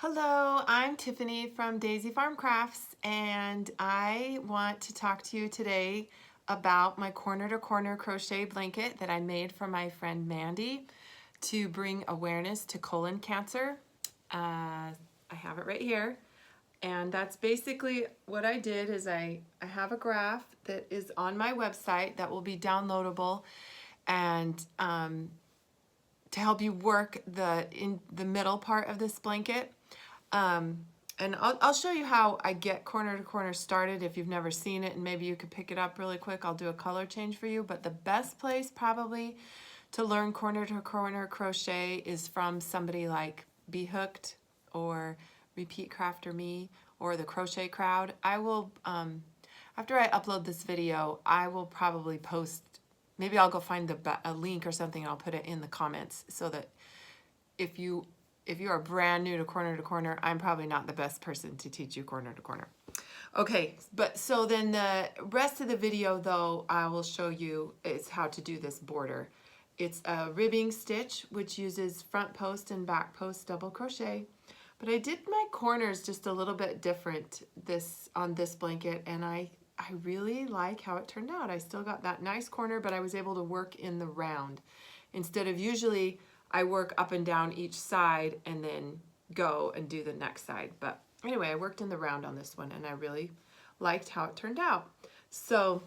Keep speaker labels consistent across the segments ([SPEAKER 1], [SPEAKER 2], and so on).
[SPEAKER 1] Hello, I'm Tiffany from Daisy Farm Crafts, and I want to talk to you today about my corner to corner crochet blanket that I made for my friend Mandy to bring awareness to colon cancer. I have it right here, and that's basically what I did. Is I have a graph that is on my website that will be downloadable, and to help you work in the middle part of this blanket. And I'll show you how I get corner to corner started if you've never seen it, and maybe you could pick it up really quick. I'll do a color change for you, but the best place probably to learn corner to corner crochet is from somebody like Be Hooked or Repeat Craft or me or the Crochet Crowd. I will, after I upload this video, I will probably post, maybe I'll go find a link or something and I'll put it in the comments so that if you are brand new to corner, I'm probably not the best person to teach you corner to corner. Okay, but so then the rest of the video though, I will show you is how to do this border. It's a ribbing stitch, which uses front post and back post double crochet. But I did my corners just a little bit different on this blanket, and I really like how it turned out. I still got that nice corner, but I was able to work in the round. Instead of usually I work up and down each side and then go and do the next side. But anyway, I worked in the round on this one and I really liked how it turned out. So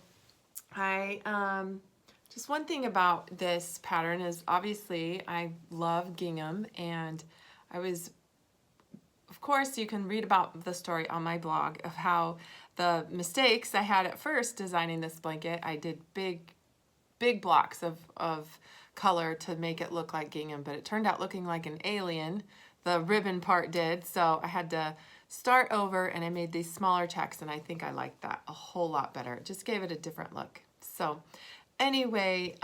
[SPEAKER 1] just one thing about this pattern is obviously I love gingham, and of course you can read about the story on my blog of how the mistakes I had at first designing this blanket. I did big blocks of color to make it look like gingham, but it turned out looking like an alien. The ribbon part did, so I had to start over, and I made these smaller checks, and I think I liked that a whole lot better. It just gave it a different look. So anyway,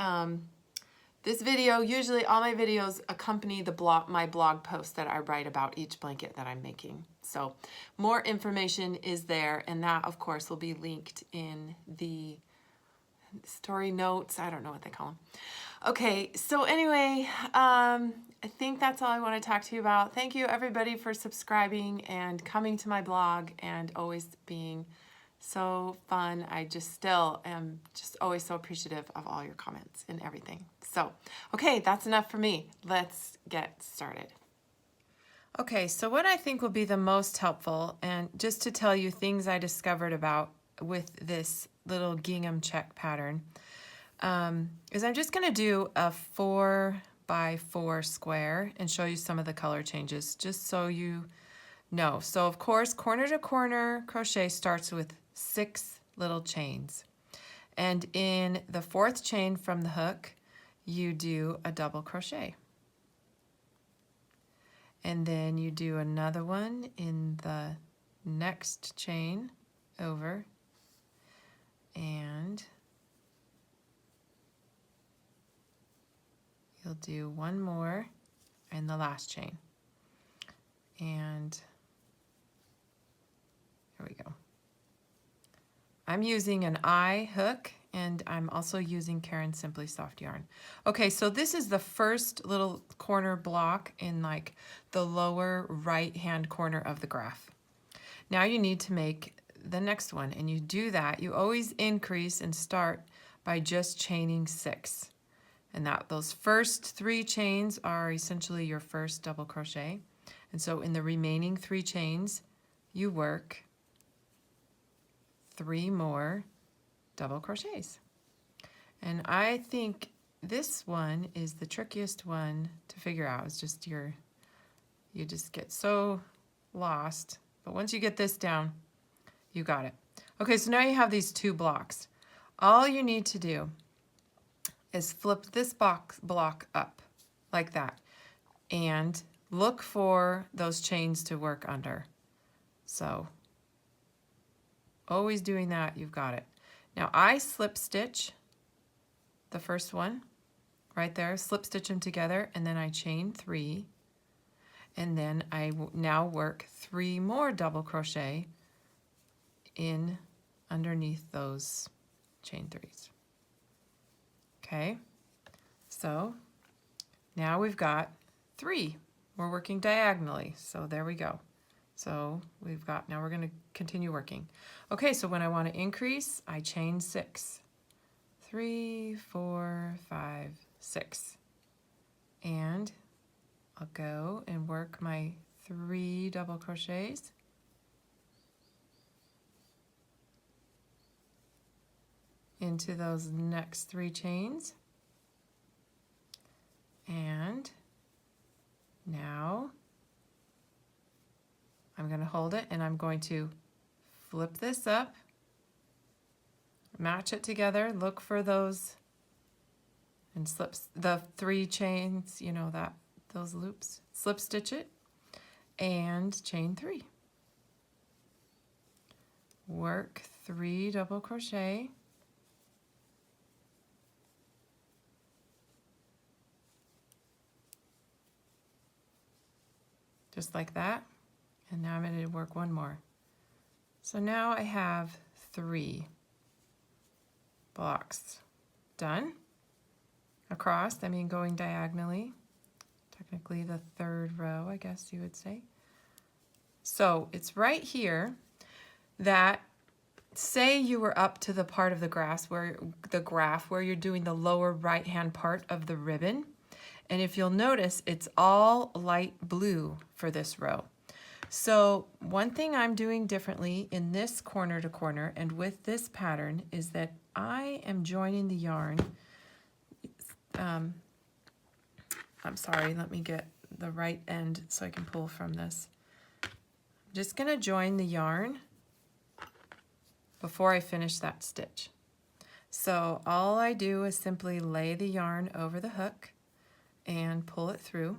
[SPEAKER 1] this video, usually all my videos accompany my blog post that I write about each blanket that I'm making. So more information is there, and that of course will be linked in the story notes. I don't know what they call them. Okay, so anyway, I think that's all I want to talk to you about. Thank you everybody for subscribing and coming to my blog and always being so fun. I just still am just always so appreciative of all your comments and everything. So, okay, that's enough for me. Let's get started. Okay, so what I think will be the most helpful, and just to tell you things I discovered about with this little gingham check pattern, is I'm just going to do a 4x4 square and show you some of the color changes just so you know. So of course, corner to corner crochet starts with 6 little chains, and in the 4th chain from the hook you do a double crochet, and then you do another one in the next chain over, and you'll do one more in the last chain. And here we go. I'm using an I hook, and I'm also using Karen Simply Soft Yarn. Okay, so this is the first little corner block in like the lower right hand corner of the graph. Now you need to make the next one, and you do that. You always increase and start by just chaining 6. And those first 3 chains are essentially your first double crochet. And so in the remaining 3 chains, you work 3 more double crochets. And I think this one is the trickiest one to figure out. It's just you just get so lost. But once you get this down, you got it. Okay, so now you have these 2 blocks. All you need to do is flip this block up like that and look for those chains to work under. So always doing that, you've got it. Now I slip stitch the first one right there, slip stitch them together, and then I chain 3, and then I now work 3 more double crochet in underneath those chain 3s. Okay, so now we've got 3 we're working diagonally. So there we go. So we've got, now we're going to continue working. Okay, so when I want to increase, I chain 6. 3, 4, 5, 6. And I'll go and work my 3 double crochets. Into those next 3 chains. And now I'm going to hold it and I'm going to flip this up, match it together, look for those and slips the 3 chains, you know, that those loops, slip stitch it and chain 3. Work 3 double crochet. Just like that. And now I'm going to work 1 more. So now I have 3 blocks done across, I mean going diagonally, technically the 3rd row, I guess you would say. So it's right here that, say you were up to the part of the graph where you're doing the lower right hand part of the ribbon. And if you'll notice, it's all light blue for this row. So one thing I'm doing differently in this corner to corner and with this pattern is that I am joining the yarn. I'm sorry, let me get the right end so I can pull from this. I'm just going to join the yarn before I finish that stitch. So all I do is simply lay the yarn over the hook and pull it through,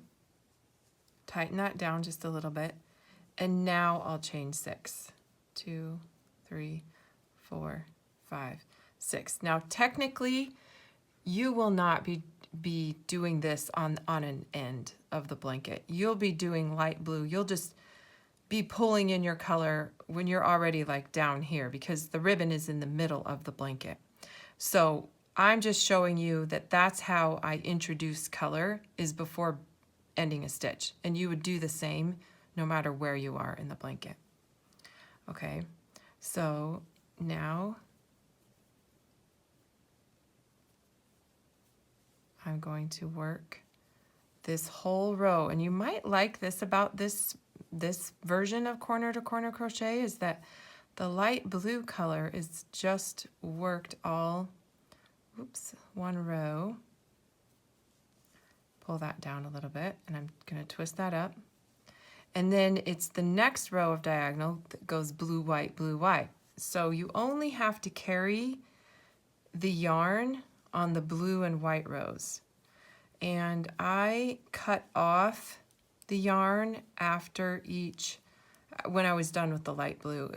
[SPEAKER 1] tighten that down just a little bit, and now I'll chain 6. 2, 3, 4, 5, 6. Now technically you will not be doing this on an end of the blanket. You'll be doing light blue. You'll just be pulling in your color when you're already like down here because the ribbon is in the middle of the blanket. So I'm just showing you that that's how I introduce color, is before ending a stitch. And you would do the same no matter where you are in the blanket. Okay, so now I'm going to work this whole row. And you might like this about this version of corner to corner crochet is that the light blue color is just worked all, oops, 1 row. Pull that down a little bit and I'm going to twist that up. And then it's the next row of diagonal that goes blue, white, blue, white. So you only have to carry the yarn on the blue and white rows. And I cut off the yarn after each, when I was done with the light blue.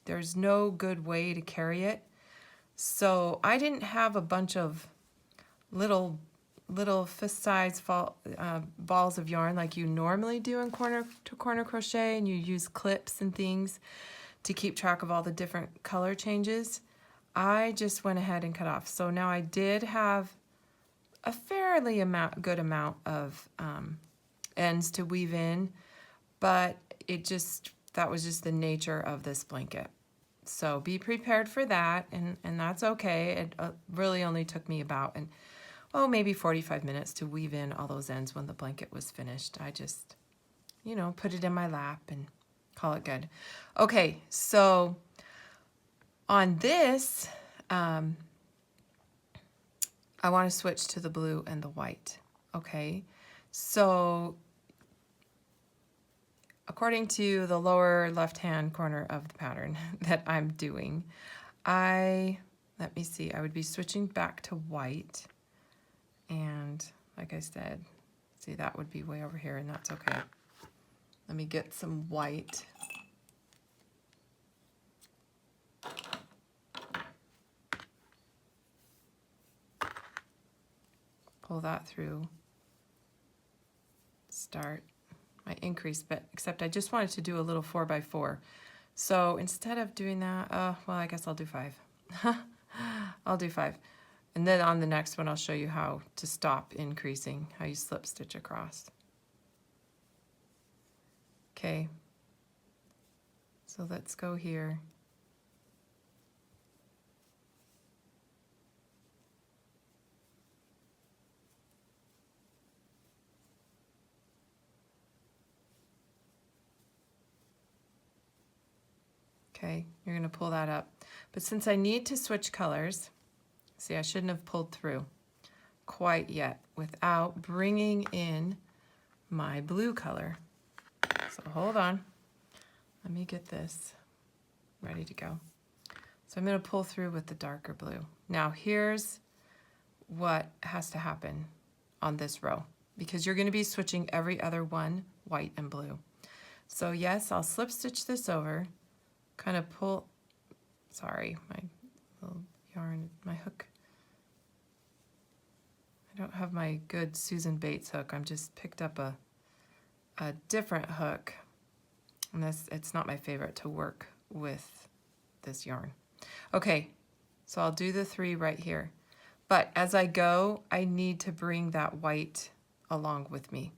[SPEAKER 1] There's no good way to carry it. So I didn't have a bunch of little fist-sized balls of yarn like you normally do in corner to corner crochet, and you use clips and things to keep track of all the different color changes. I just went ahead and cut off. So now I did have a fairly good amount of ends to weave in, but that was just the nature of this blanket. So be prepared for that, and that's okay. It really only took me about maybe 45 minutes to weave in all those ends when the blanket was finished. I just, put it in my lap and call it good. Okay, so on this, I want to switch to the blue and the white. Okay, so according to the lower left-hand corner of the pattern that I'm doing, let me see, I would be switching back to white. And like I said, see, that would be way over here, and that's okay. Let me get some white. Pull that through. Start my increase bit, except I just wanted to do a little 4x4. So instead of doing that, well, I guess I'll do 5. I'll do 5. And then on the next one, I'll show you how to stop increasing, how you slip stitch across. Okay, so let's go here. Okay, you're going to pull that up. But since I need to switch colors, see, I shouldn't have pulled through quite yet without bringing in my blue color. So hold on. Let me get this ready to go. So I'm going to pull through with the darker blue. Now here's what has to happen on this row, because you're going to be switching every other one, white and blue. So yes, I'll slip stitch this over, kind of pull, sorry, my little yarn, my hook. I don't have my good Susan Bates hook. I'm just picked up a different hook. And it's not my favorite to work with this yarn. Okay, so I'll do the 3 right here. But as I go, I need to bring that white along with me.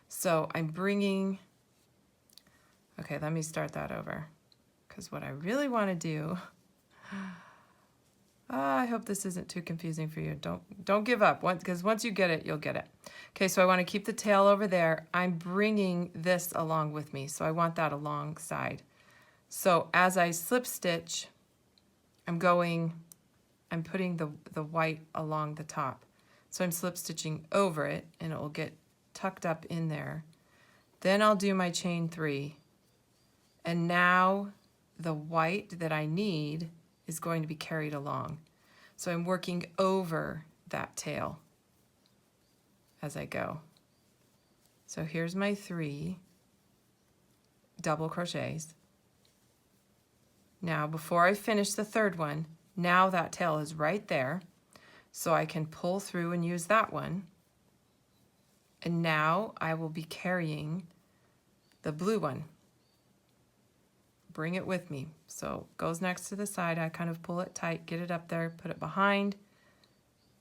[SPEAKER 1] So I'm bringing, okay, let me start that over. Because what I really want to do, I hope this isn't too confusing for you. Don't give up, because once you get it, you'll get it. Okay, so I want to keep the tail over there. I'm bringing this along with me, so I want that alongside. So as I slip stitch, I'm putting the white along the top. So I'm slip stitching over it, and it will get tucked up in there. Then I'll do my chain 3, and now the white that I need is going to be carried along. So I'm working over that tail as I go. So here's my 3 double crochets. Now before I finish the 3rd one, now that tail is right there, so I can pull through and use that one. And now I will be carrying the blue one. Bring it with me. So it goes next to the side. I kind of pull it tight, get it up there, put it behind,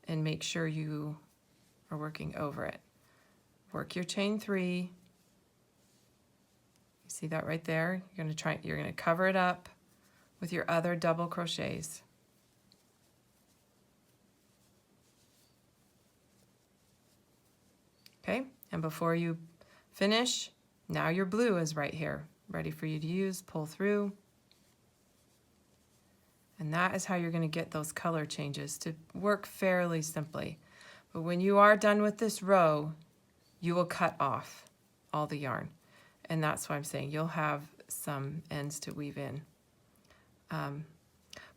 [SPEAKER 1] and make sure you are working over it. Work your chain 3. You see that right there? You're going to cover it up with your other double crochets. Okay, and before you finish, now your blue is right here, ready for you to use. Pull through. And that is how you're going to get those color changes to work fairly simply. But when you are done with this row, you will cut off all the yarn. And that's why I'm saying you'll have some ends to weave in.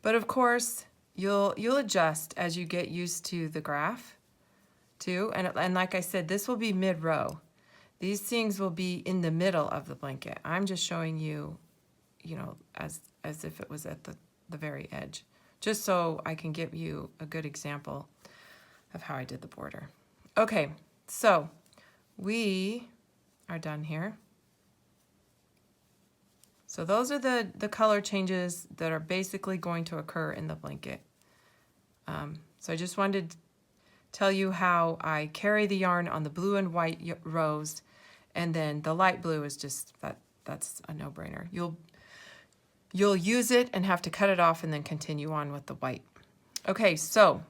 [SPEAKER 1] But of course, you'll adjust as you get used to the graph too. And like I said, this will be mid-row. These things will be in the middle of the blanket. I'm just showing you, as if it was at the very edge, just so I can give you a good example of how I did the border. Okay, so we are done here. So those are the color changes that are basically going to occur in the blanket. So I just wanted to tell you how I carry the yarn on the blue and white rows, and then the light blue is just, that's a no-brainer. You'll use it and have to cut it off and then continue on with the white. Okay, so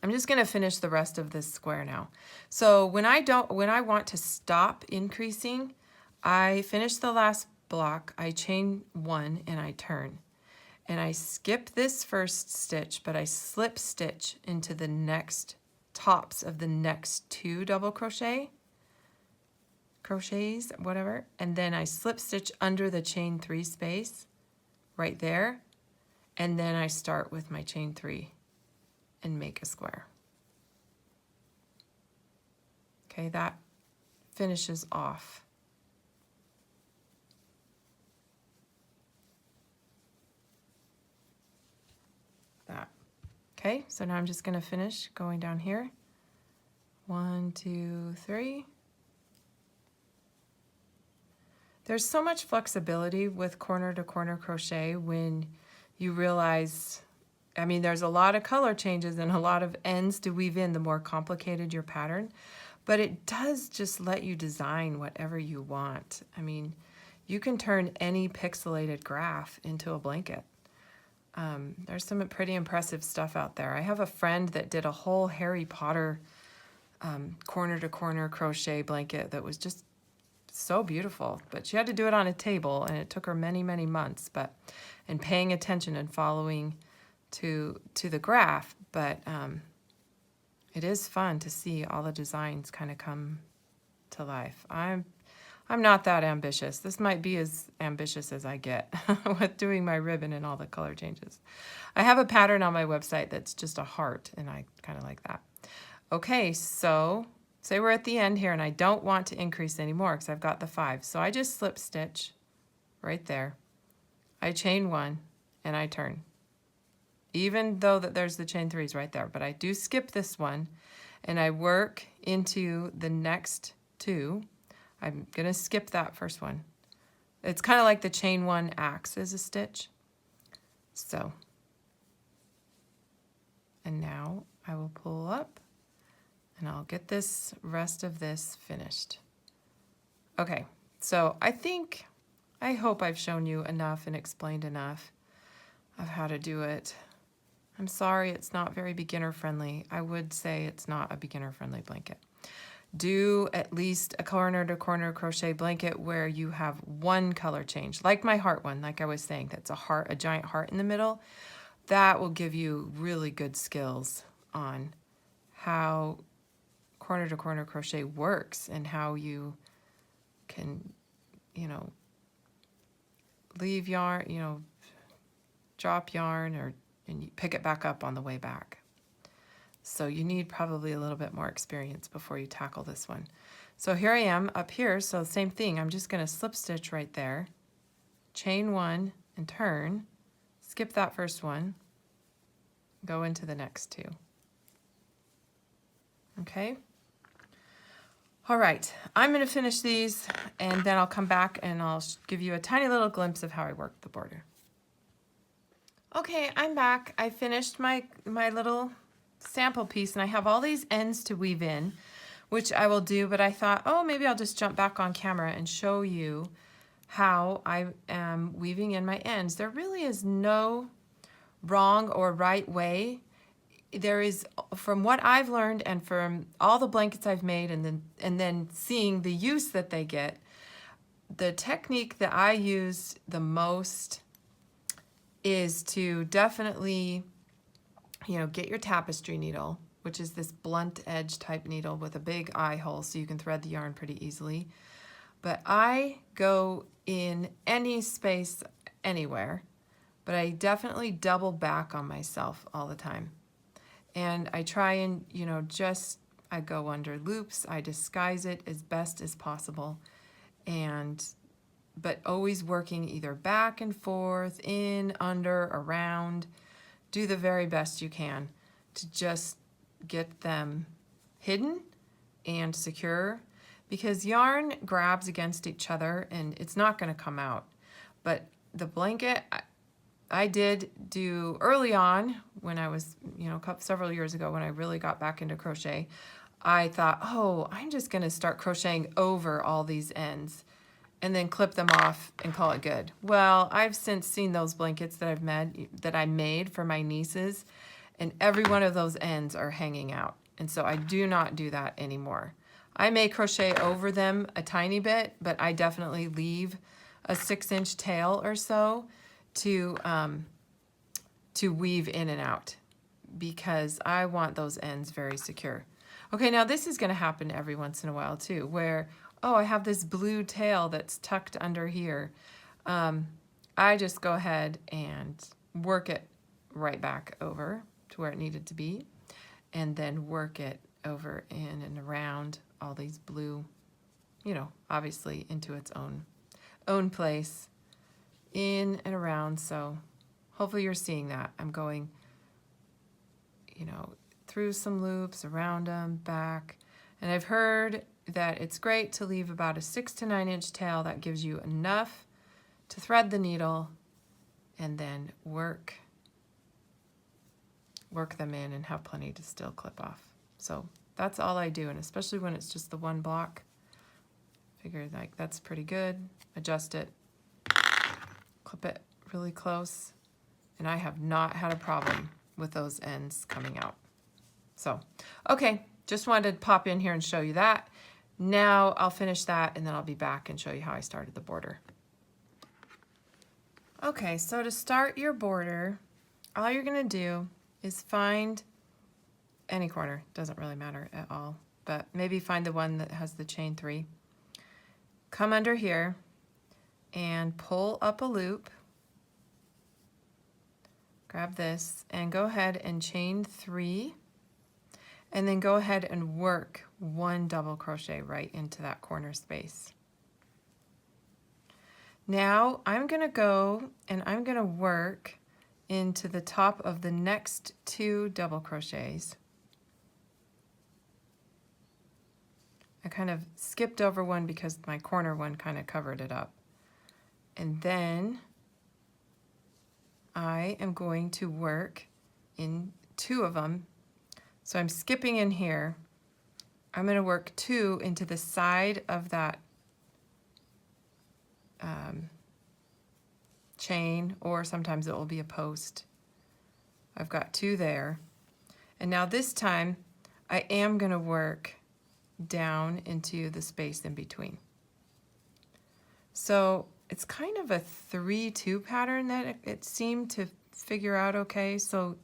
[SPEAKER 1] I'm just going to finish the rest of this square now. So when I want to stop increasing, I finish the last block, I chain 1 and I turn. And I skip this first stitch, but I slip stitch into the next tops of the next 2 double crochets, whatever, and then I slip stitch under the chain 3 space right there, and then I start with my chain 3 and make a square. Okay, that finishes off that. Okay, so now I'm just going to finish going down here. 1, 2, 3. There's so much flexibility with corner to corner crochet when you realize, I mean, there's a lot of color changes and a lot of ends to weave in the more complicated your pattern. but it does just let you design whatever you want. I mean, you can turn any pixelated graph into a blanket. There's some pretty impressive stuff out there. I have a friend that did a whole Harry Potter corner to corner crochet blanket that was just so beautiful, but she had to do it on a table, and it took her many, many months, and paying attention and following to the graph. But it is fun to see all the designs kind of come to life. I'm not that ambitious. This might be as ambitious as I get with doing my ribbon and all the color changes. I have a pattern on my website that's just a heart, and I kind of like that. Okay, so say we're at the end here, and I don't want to increase anymore because I've got the 5. So I just slip stitch right there. I chain 1 and I turn. Even though that there's the chain 3s right there, but I do skip this one and I work into the next 2. I'm gonna skip that first one. It's kind of like the chain 1 acts as a stitch. So, and now I will pull up and I'll get this rest of this finished. Okay, so I hope I've shown you enough and explained enough of how to do it. I'm sorry it's not very beginner friendly. I would say it's not a beginner friendly blanket. Do at least a corner to corner crochet blanket where you have one color change, like my heart one, like I was saying, that's a heart, a giant heart in the middle. That will give you really good skills on how corner to corner crochet works and how you can, leave yarn, drop yarn and you pick it back up on the way back. So you need probably a little bit more experience before you tackle this one. So here I am up here, so same thing. I'm just going to slip stitch right there, chain 1 and turn, skip that first one, go into the next 2. Okay? All right, I'm going to finish these and then I'll come back and I'll give you a tiny little glimpse of how I work the border. Okay, I'm back. I finished my little sample piece and I have all these ends to weave in, which I will do, but I thought, oh, maybe I'll just jump back on camera and show you how I am weaving in my ends. There really is no wrong or right way. There is, from what I've learned and from all the blankets I've made and then seeing the use that they get, the technique that I use the most is to definitely, get your tapestry needle, which is this blunt edge type needle with a big eye hole so you can thread the yarn pretty easily. But I go in any space anywhere, but I definitely double back on myself all the time. And I try and, I go under loops, I disguise it as best as possible, but always working either back and forth, in, under, around. Do the very best you can to just get them hidden and secure, because yarn grabs against each other and it's not going to come out. But the blanket, I did do early on when I was, several years ago when I really got back into crochet, I thought, oh, I'm just going to start crocheting over all these ends and then clip them off and call it good. Well, I've since seen those blankets that I made for my nieces, and every one of those ends are hanging out. And so I do not do that anymore. I may crochet over them a tiny bit, but I definitely leave a 6-inch tail or so to weave in and out, because I want those ends very secure. Okay, now this is going to happen every once in a while too, where, oh, I have this blue tail that's tucked under here. I just go ahead and work it right back over to where it needed to be, and then work it over in and around all these blue, obviously into its own place, in and around. So hopefully you're seeing that. I'm going, through some loops, around them, back. And I've heard that it's great to leave about a 6 to 9 inch tail. That gives you enough to thread the needle and then work them in and have plenty to still clip off. So That's all I do, and especially when it's just the one block. Figure like that's pretty good. Adjust it, clip it really close, and I have not had a problem with those ends coming out. So, okay, just wanted to pop in here and show you that. Now I'll finish that and then I'll be back and show you how I started the border. Okay, so to start your border, all you're gonna do is find any corner, doesn't really matter at all, but maybe find the one that has the chain 3. Come under here and pull up a loop. Grab this and go ahead and chain 3, and then go ahead and work 1 double crochet right into that corner space. Now I'm going to go and I'm going to work into the top of the next 2 double crochets. I kind of skipped over one because my corner one kind of covered it up. And then I am going to work in 2 of them. So I'm skipping in here. I'm going to work 2 into the side of that chain, or sometimes it will be a post. I've got 2 there. And now this time I am going to work down into the space in between. So it's kind of a 3-2 pattern that it seemed to figure out okay. So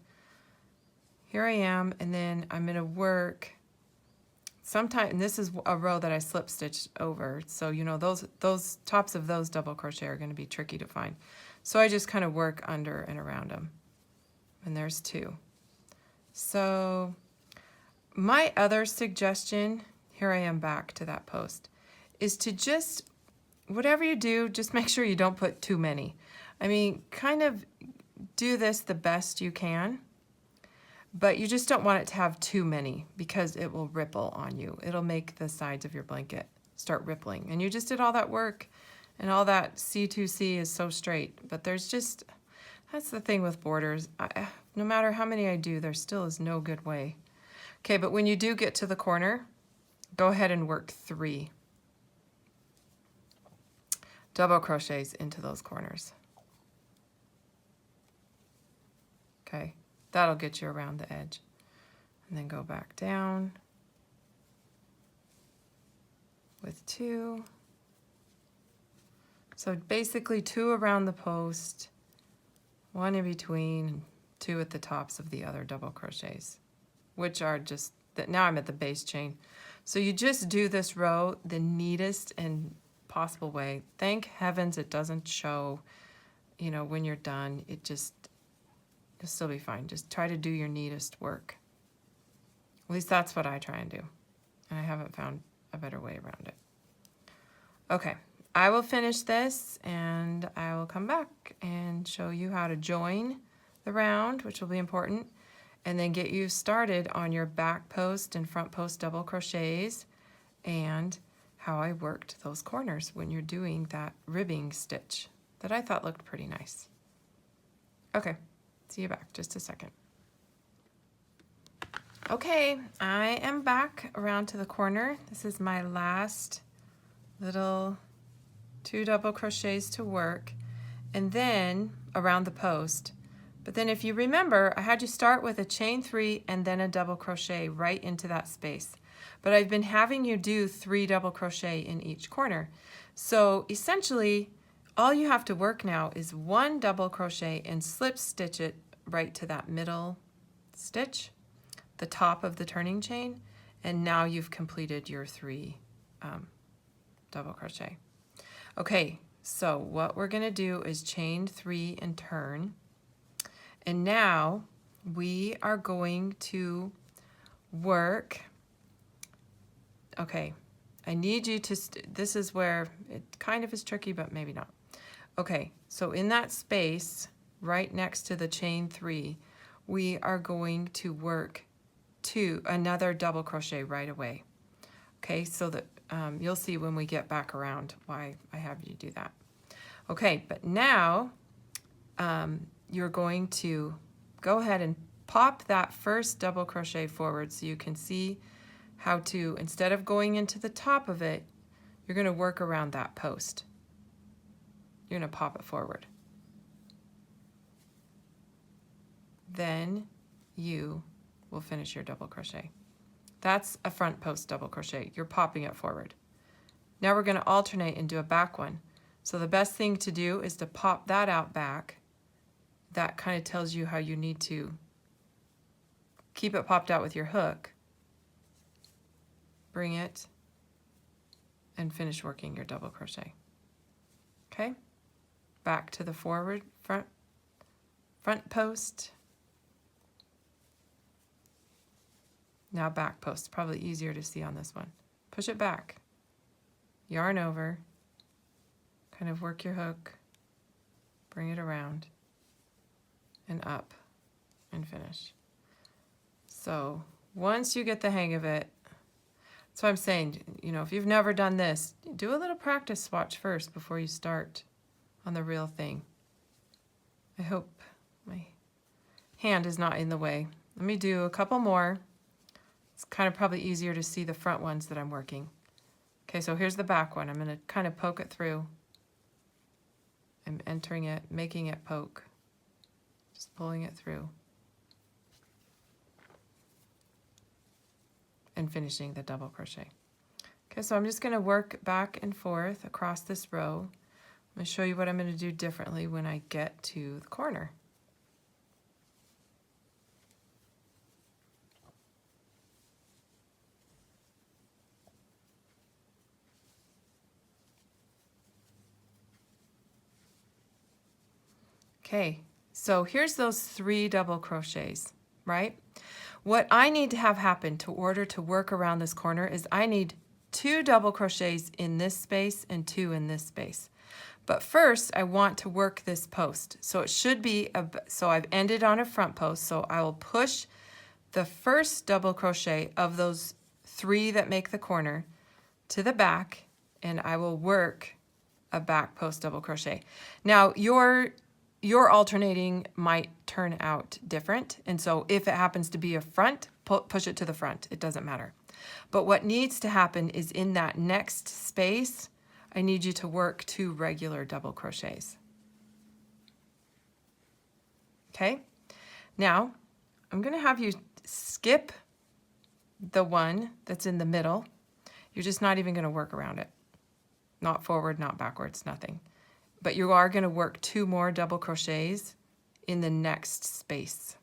[SPEAKER 1] here I am, and then I'm going to work sometime, and this is a row that I slip stitched over, so you know those tops of those double crochet are going to be tricky to find. So I just kind of work under and around them, and there's 2. So my other suggestion, here I am back to that post, is to just, whatever you do, just make sure you don't put too many. I mean, kind of do this the best you can, but you just don't want it to have too many because it will ripple on you. It'll make the sides of your blanket start rippling. And you just did all that work, and all that C2C is so straight. But there's just, that's the thing with borders. No matter how many I do, there still is no good way. Okay, but when you do get to the corner, go ahead and work 3 double crochets into those corners. Okay, that'll get you around the edge. And then go back down with 2. So basically 2 around the post, 1 in between, 2 at the tops of the other double crochets, which are just, that now I'm at the base chain. So you just do this row the neatest and possible way. Thank heavens it doesn't show, you know, when you're done. You'll still be fine. Just try to do your neatest work. At least that's what I try and do. And I haven't found a better way around it. Okay, I will finish this and I will come back and show you how to join the round, which will be important, and then get you started on your back post and front post double crochets and how I worked those corners when you're doing that ribbing stitch that I thought looked pretty nice. Okay, see you back just a second. Okay, I am back around to the corner. This is my last little 2 double crochets to work, and then around the post. But then if you remember, I had you start with a chain 3 and then a double crochet right into that space. But I've been having you do 3 double crochet in each corner. So essentially, all you have to work now is 1 double crochet and slip stitch it right to that middle stitch, the top of the turning chain, and now you've completed your 3 double crochet. Okay, so what we're gonna do is chain 3 and turn. And now we are going to work. Okay, I need you to, this is where it kind of is tricky, but maybe not. Okay, so in that space, right next to the chain 3, we are going to work another double crochet right away. Okay, so that you'll see when we get back around why I have you do that. Okay, but now you're going to go ahead and pop that first double crochet forward so you can see how to, instead of going into the top of it, you're going to work around that post. You're going to pop it forward. Then you will finish your double crochet. That's a front post double crochet. You're popping it forward. Now we're going to alternate and do a back one. So the best thing to do is to pop that out back. That kind of tells you how you need to keep it popped out with your hook. Bring it and finish working your double crochet. Okay? Back to the forward front post. Now back post, probably easier to see on this one. Push it back, yarn over, kind of work your hook, bring it around and up and finish. So once you get the hang of it, that's what I'm saying, you know, if you've never done this, do a little practice swatch first before you start on the real thing. I hope my hand is not in the way. Let me do a couple more. It's kind of probably easier to see the front ones that I'm working. Okay, so here's the back one. I'm going to kind of poke it through. I'm entering it, making it poke, just pulling it through, and finishing the double crochet. Okay, so I'm just going to work back and forth across this row. I'm going to show you what I'm going to do differently when I get to the corner. Okay, so here's those 3 double crochets, right? What I need to have happen to order to work around this corner is I need 2 double crochets in this space and 2 in this space. But first I want to work this post. So it should be, so I've ended on a front post, so I will push the first double crochet of those 3 that make the corner to the back, and I will work a back post double crochet. Now your alternating might turn out different, and so if it happens to be a front, push it to the front. It doesn't matter. But what needs to happen is in that next space, I need you to work 2 regular double crochets. Okay? Now, I'm going to have you skip the one that's in the middle. You're just not even going to work around it. Not forward, not backwards, nothing. But you are going to work 2 more double crochets in the next space.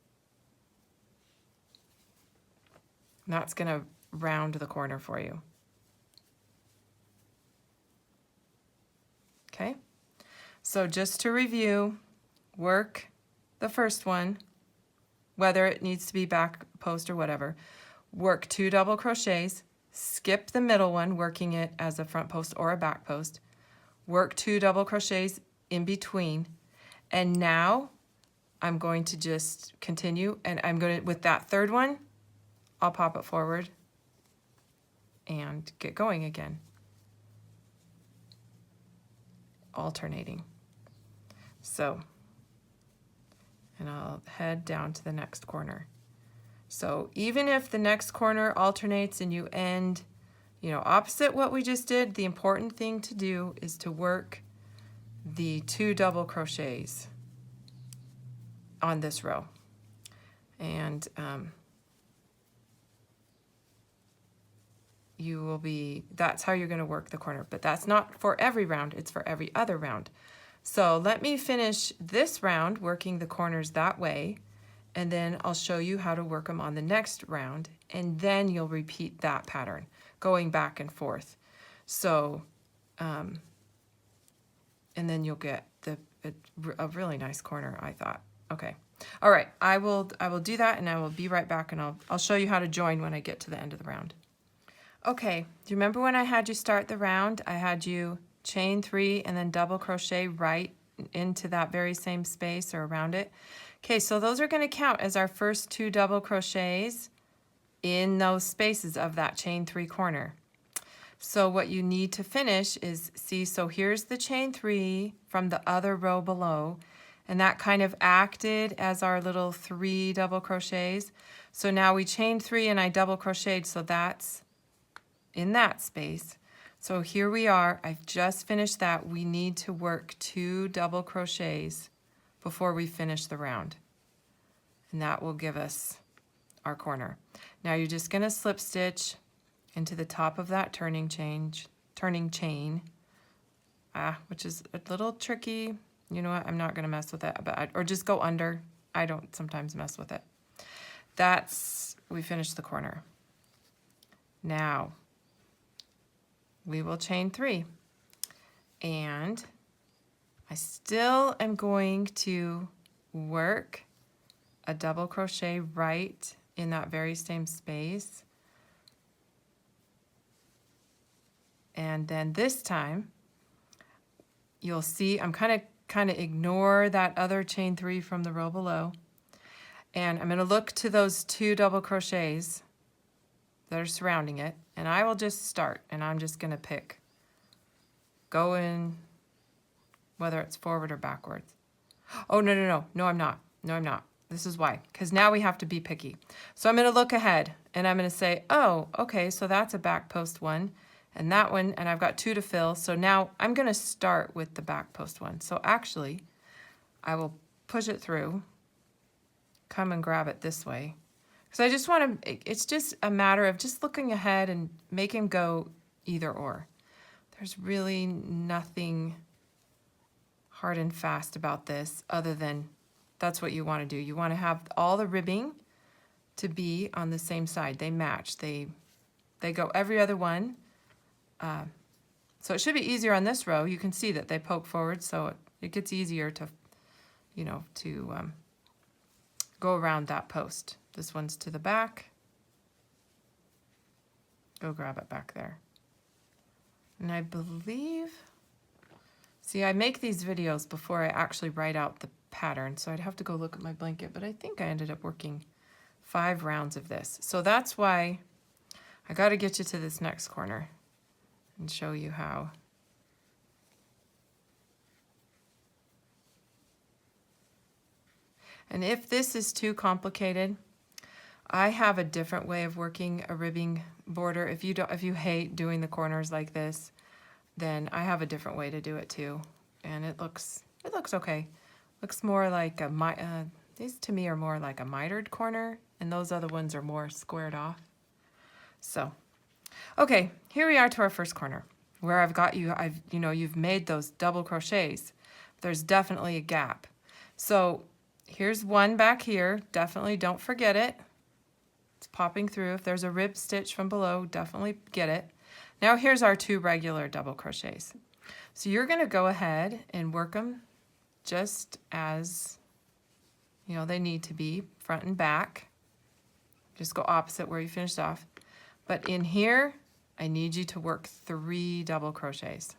[SPEAKER 1] And that's going to round the corner for you. Okay? So just to review, work the first one, whether it needs to be back post or whatever. Work 2 double crochets, skip the middle one, working it as a front post or a back post. Work 2 double crochets in between, and now I'm going to just continue, and I'm going to, with that third one, I'll pop it forward and get going again, alternating. So, and I'll head down to the next corner. So even if the next corner alternates and you end, you know, opposite what we just did, the important thing to do is to work the 2 double crochets on this row. And you will be, that's how you're going to work the corner. But that's not for every round, it's for every other round. So let me finish this round working the corners that way, and then I'll show you how to work them on the next round, and then you'll repeat that pattern, going back and forth. So, and then you'll get a really nice corner, I thought. Okay. All right. I will do that, and I will be right back, and I'll show you how to join when I get to the end of the round. Okay. Do you remember when I had you start the round? I had you chain 3 and then double crochet right into that very same space or around it. Okay, so those are going to count as our first 2 double crochets in those spaces of that chain 3 corner. So what you need to finish is, see, so here's the chain 3 from the other row below, and that kind of acted as our little 3 double crochets. So now we chained 3 and I double crocheted, so that's in that space. So here we are, I've just finished that. We need to work 2 double crochets before we finish the round, and that will give us our corner. Now you're just going to slip stitch into the top of that turning chain, which is a little tricky. You know what, I'm not going to mess with it, or just go under. I don't sometimes mess with it. We finished the corner. Now we will chain 3, and I still am going to work a double crochet right in that very same space. And then this time, you'll see I'm kind of ignore that other chain 3 from the row below. And I'm going to look to those 2 double crochets that are surrounding it. And I will just start, and I'm just going to pick. Go in, whether it's forward or backwards. Oh, no, I'm not. No, I'm not. This is why, because now we have to be picky. So I'm going to look ahead, and I'm going to say, oh, okay, so that's a back post one, and that one, and I've got 2 to fill. So now I'm going to start with the back post one. So actually, I will push it through, come and grab it this way. Because I just want to, it's just a matter of just looking ahead and make him go either or. There's really nothing hard and fast about this other than that's what you want to do. You want to have all the ribbing to be on the same side. They match. They go every other one. So it should be easier on this row. You can see that they poke forward, so it gets easier to, go around that post. This one's to the back. Go grab it back there. And I believe, see, I make these videos before I actually write out the pattern, so I'd have to go look at my blanket, but I think I ended up working 5 rounds of this. So that's why I got to get you to this next corner and show you how. And if this is too complicated, I have a different way of working a ribbing border. If you hate doing the corners like this, then I have a different way to do it too, and it looks okay. Looks more like these to me are more like a mitered corner, and those other ones are more squared off. So, okay, here we are to our first corner where I've got you. You've made those double crochets. There's definitely a gap. So here's one back here. Definitely don't forget it. It's popping through. If there's a rib stitch from below, definitely get it. Now here's our 2 regular double crochets. So you're going to go ahead and work them just as they need to be, front and back. Just go opposite where you finished off. But in here, I need you to work 3 double crochets.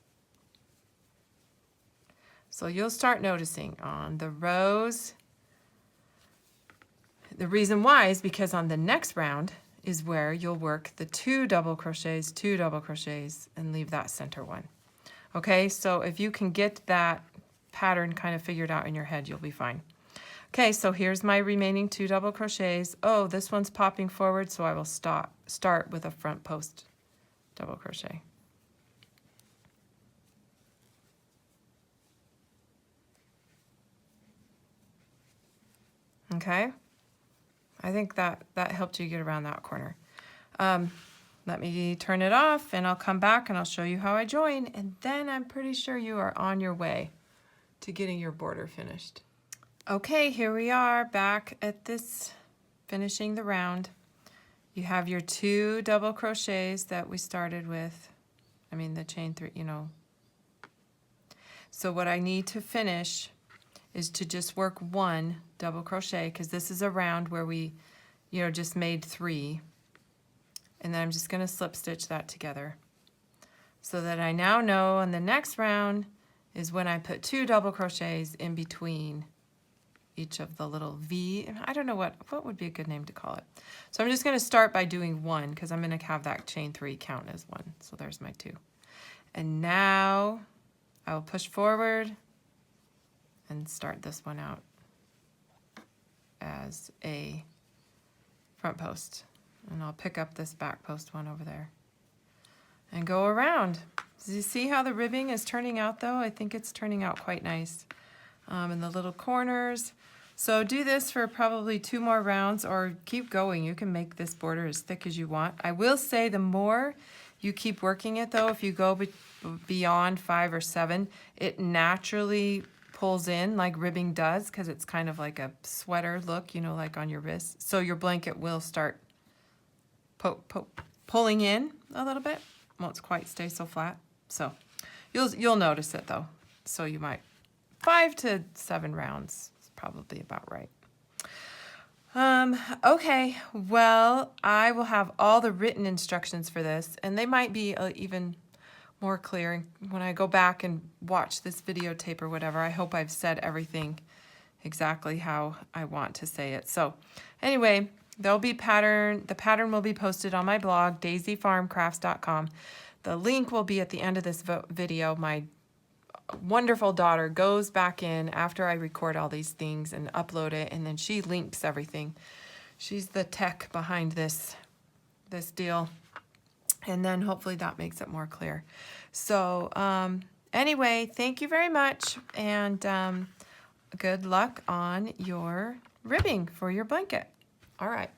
[SPEAKER 1] So you'll start noticing on the rows. The reason why is because on the next round is where you'll work the 2 double crochets, 2 double crochets, and leave that center one. Okay, so if you can get that pattern kind of figured out in your head, you'll be fine. Okay, so here's my remaining 2 double crochets. Oh, this one's popping forward, so I will start with a front post double crochet. Okay, I think that helped you get around that corner. Let me turn it off, and I'll come back and I'll show you how I join, and then I'm pretty sure you are on your way to getting your border finished. Okay, here we are back at this, finishing the round. You have your 2 double crochets that we started with. The chain 3, So what I need to finish is to just work 1 double crochet, because this is a round where we, just made 3. And then I'm just going to slip stitch that together so that I now know on the next round is when I put 2 double crochets in between each of the little V. I don't know what would be a good name to call it. So I'm just going to start by doing 1, because I'm going to have that chain 3 count as 1. So there's my 2. And now I will push forward and start this one out as a front post. And I'll pick up this back post one over there and go around. Do you see how the ribbing is turning out though? I think it's turning out quite nice in the little corners. So do this for probably 2 more rounds or keep going. You can make this border as thick as you want. I will say the more you keep working it though, if you go beyond 5 or 7, it naturally pulls in like ribbing does because it's kind of like a sweater look, you know, like on your wrist. So your blanket will start pulling in a little bit. Won't quite stay so flat. So you'll notice it though. So you might 5 to 7 rounds is probably about right. Okay, well, I will have all the written instructions for this, and they might be even more clear when I go back and watch this videotape or whatever. I hope I've said everything exactly how I want to say it. So anyway, there'll be the pattern will be posted on my blog, daisyfarmcrafts.com. The link will be at the end of this video. My wonderful daughter goes back in after I record all these things and upload it, and then she links everything. She's the tech behind this deal, and then hopefully that makes it more clear. So anyway, thank you very much, and good luck on your ribbing for your blanket. All right.